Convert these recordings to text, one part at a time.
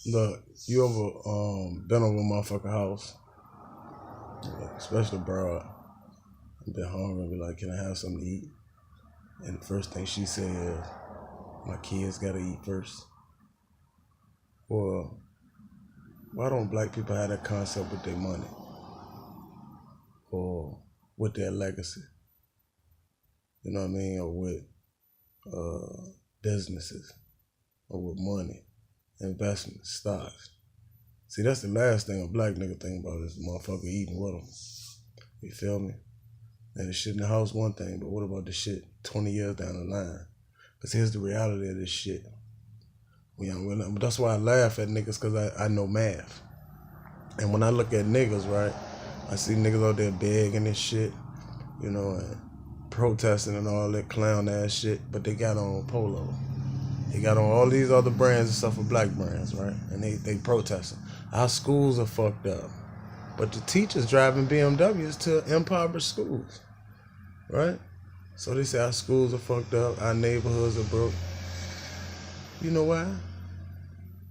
Look, you ever been over a motherfucker house, especially bro, and been hungry and be like, can I have something to eat? And the first thing she said is, my kids gotta eat first. Well, why don't black people have that concept with their money or with their legacy? You know what I mean? Or with businesses or with money, investments, stocks. See, that's the last thing a black nigga think about is the motherfucker eating with them. You feel me? And the shit in the house one thing, but what about the shit 20 years down the line? Because here's the reality of this shit. That's why I laugh at niggas, because I know math. And when I look at niggas, right, I see niggas out there begging and shit, you know, and protesting and all that clown ass shit, but they got on polo. They got on all these other brands and stuff for black brands, right? And they protesting. Our schools are fucked up. But the teachers driving BMWs to impoverished schools, right? So they say our schools are fucked up, our neighborhoods are broke. You know why?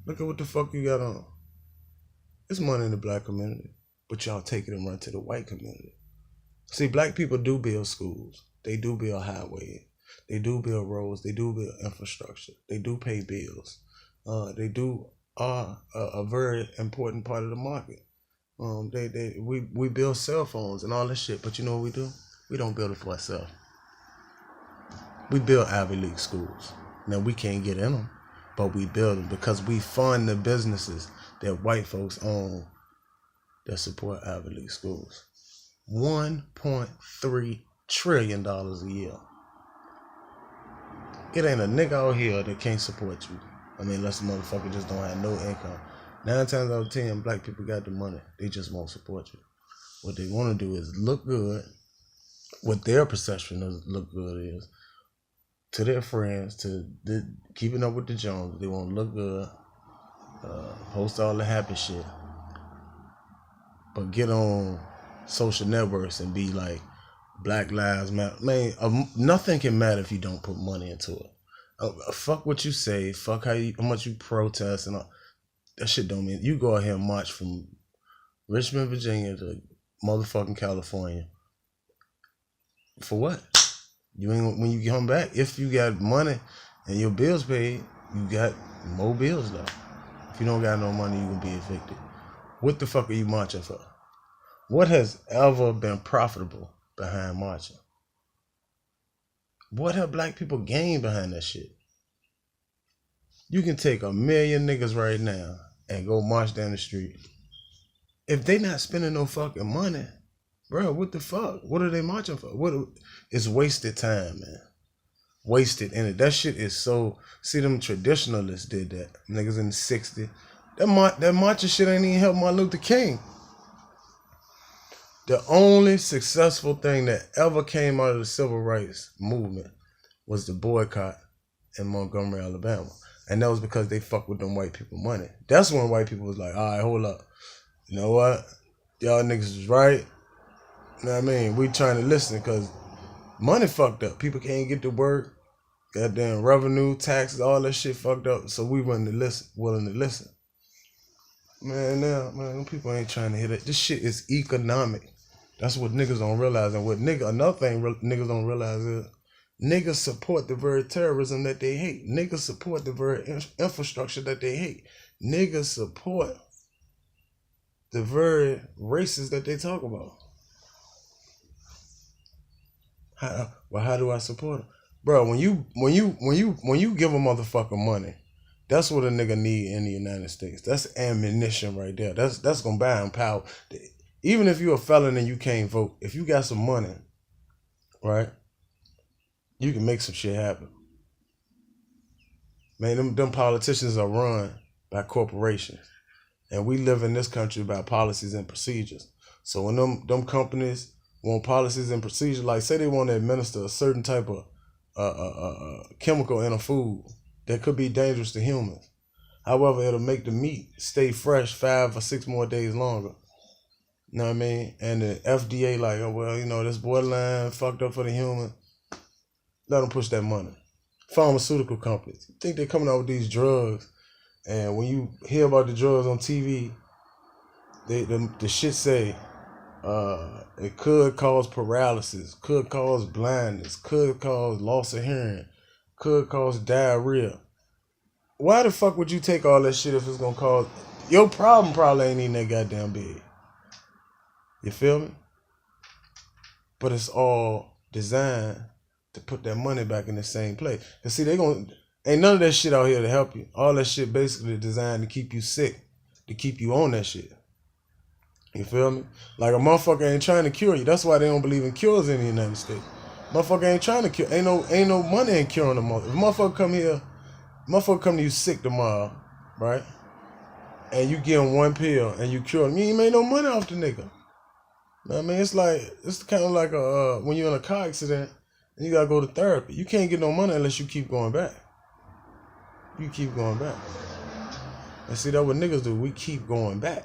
Look at what the fuck you got on. It's money in the black community, but y'all take it and run to the white community. See, black people do build schools. They do build highways. They do build roads. They do build infrastructure. They do pay bills. They are a very important part of the market. We build cell phones and all this shit, but you know what we do? We don't build it for ourselves. We build Ivy League schools. Now we can't get in them, but we build them because we fund the businesses that white folks own that support Ivy League schools. $1.3 trillion a year. It ain't a nigga out here that can't support you. I mean, unless the motherfucker just don't have no income. 9 times out of 10, black people got the money. They just won't support you. What they want to do is look good. What their perception of look good is to their friends, keeping up with the Jones. They want to look good, post all the happy shit, but get on social networks and be like, Black Lives Matter. Man, nothing can matter if you don't put money into it. Fuck what you say. Fuck how much you protest and all. That shit don't mean. You go out here and march from Richmond, Virginia to motherfucking California. For what? You ain't, when you come back, if you got money and your bills paid, you got more bills though. If you don't got no money, you gonna be evicted. What the fuck are you marching for? What has ever been profitable behind marching? What have black people gained behind that shit? You can take 1 million niggas right now and go march down the street. If they not spending no fucking money, bro, what the fuck? What are they marching for? It's wasted time, man. Wasted in it. That shit is so. See, them traditionalists did that. Niggas in the 60s. That marching shit ain't even help Martin Luther King. The only successful thing that ever came out of the civil rights movement was the boycott in Montgomery, Alabama. And that was because they fucked with them white people money. That's when white people was like, all right, hold up. You know what? Y'all niggas is right. You know what I mean? We trying to listen because money fucked up. People can't get to work. Goddamn revenue, taxes, all that shit fucked up. So we willing to listen. Man, now, man, people ain't trying to hear that. This shit is economic. That's what niggas don't realize. And another thing niggas don't realize is niggas support the very terrorism that they hate. Niggas support the very infrastructure that they hate. Niggas support the very races that they talk about. How do I support them? Bro, when you give a motherfucker money, that's what a nigga need in the United States. That's ammunition right there. That's gonna buy him power. Even if you're a felon and you can't vote, if you got some money, right, you can make some shit happen. Man, them politicians are run by corporations. And we live in this country by policies and procedures. So when them companies want policies and procedures, like say they want to administer a certain type of chemical in a food that could be dangerous to humans. However, it'll make the meat stay fresh 5 or 6 more days longer. You know what I mean? And the FDA like, oh, well, you know, this borderline fucked up for the human. Let them push that money. Pharmaceutical companies. You think they're coming out with these drugs And when you hear about the drugs on TV, the shit say it could cause paralysis, could cause blindness, could cause loss of hearing, could cause diarrhea. Why the fuck would you take all that shit if it's gonna cause... Your problem probably ain't even that goddamn big. You feel me? But it's all designed to put that money back in the same place. Cause see, ain't none of that shit out here to help you. All that shit basically designed to keep you sick, to keep you on that shit. You feel me? Like a motherfucker ain't trying to cure you. That's why they don't believe in cures in the United States. Motherfucker ain't trying to cure. Ain't no money in curing a motherfucker. If motherfucker come to you sick tomorrow, right? And you give him one pill and you cure him, you ain't made no money off the nigga. I mean, it's kind of like when you're in a car accident and you gotta go to therapy. You can't get no money unless you keep going back. You keep going back. And see, that's what niggas do. We keep going back.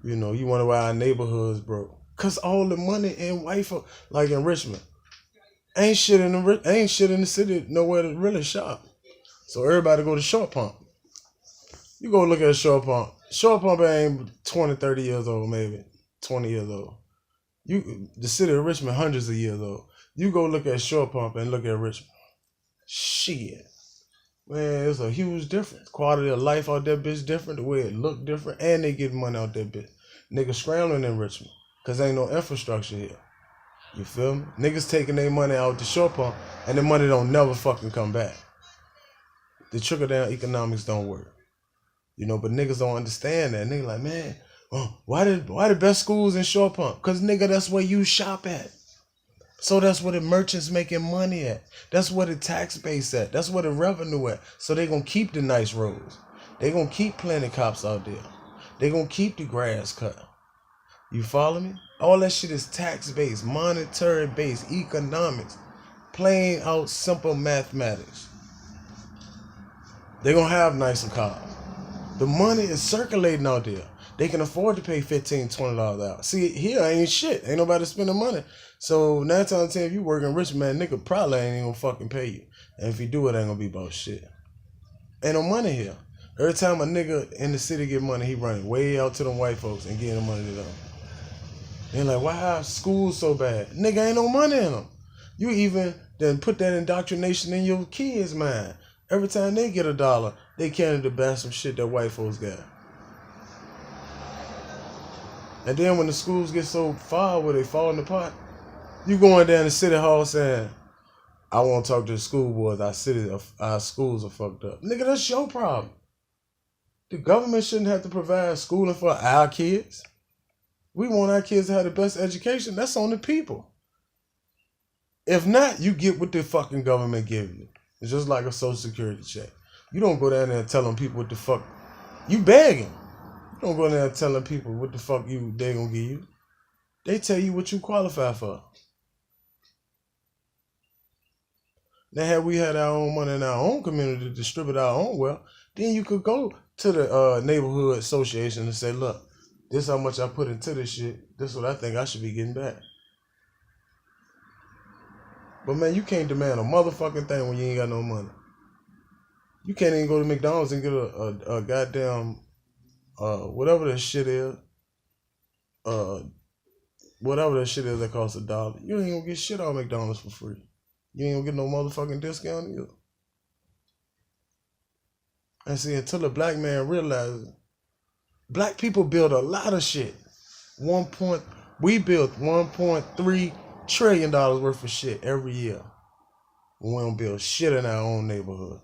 You know, you wonder why our neighborhoods broke. Cause all the money in white folk, like in Richmond, ain't shit in the city nowhere to really shop. So everybody go to Short Pump. You go look at Short Pump. Short Pump ain't 20, 30 years old, maybe 20 years old. The city of Richmond, hundreds of years old. You go look at Short Pump and look at Richmond. Shit. Man, it's a huge difference. Quality of life out that bitch different. The way it look different. And they get money out that bitch. Niggas scrambling in Richmond. Because ain't no infrastructure here. You feel me? Niggas taking their money out the Short Pump. And the money don't never fucking come back. The trickle down economics don't work. You know, but niggas don't understand that. Niggas like, man, why the best schools in Short Pump? Because nigga, that's where you shop at. So that's where the merchants making money at. That's where the tax base at. That's where the revenue at. So they gonna keep the nice roads. They gonna keep plenty cops out there. They gonna keep the grass cut. You follow me? All that shit is tax based, monetary based, economics. Plain out simple mathematics. They gonna have nicer cars. The money is circulating out there. They can afford to pay $15, $20 out. See, here ain't shit. Ain't nobody spending money. So 9 times out of 10, if you working rich, man, nigga probably ain't even gonna fucking pay you. And if you do, it ain't gonna be about shit. Ain't no money here. Every time a nigga in the city get money, he running way out to them white folks and getting the money to them. They're like, why are schools so bad? Nigga, ain't no money in them. You even then put that indoctrination in your kids' mind. Every time they get $1, they can't to buy some shit that white folks got. And then when the schools get so far where they falling apart, you going down to City Hall saying, I want to talk to the school boards. Our schools are fucked up. Nigga, that's your problem. The government shouldn't have to provide schooling for our kids. We want our kids to have the best education. That's on the people. If not, you get what the fucking government give you. It's just like a Social Security check. You don't go down there and telling people what the fuck. You begging. You don't go down there and telling people what the fuck they gonna give you. They tell you what you qualify for. Now, had we had our own money in our own community to distribute our own wealth, then you could go to the neighborhood association and say, look, this is how much I put into this shit. This is what I think I should be getting back. But man, you can't demand a motherfucking thing when you ain't got no money. You can't even go to McDonald's and get a goddamn, whatever that shit is. Whatever that shit is that costs $1. You ain't gonna get shit out of McDonald's for free. You ain't gonna get no motherfucking discount either. And see, until a black man realizes, black people build a lot of shit. We built $1.3 trillion worth of shit every year. We don't build shit in our own neighborhood.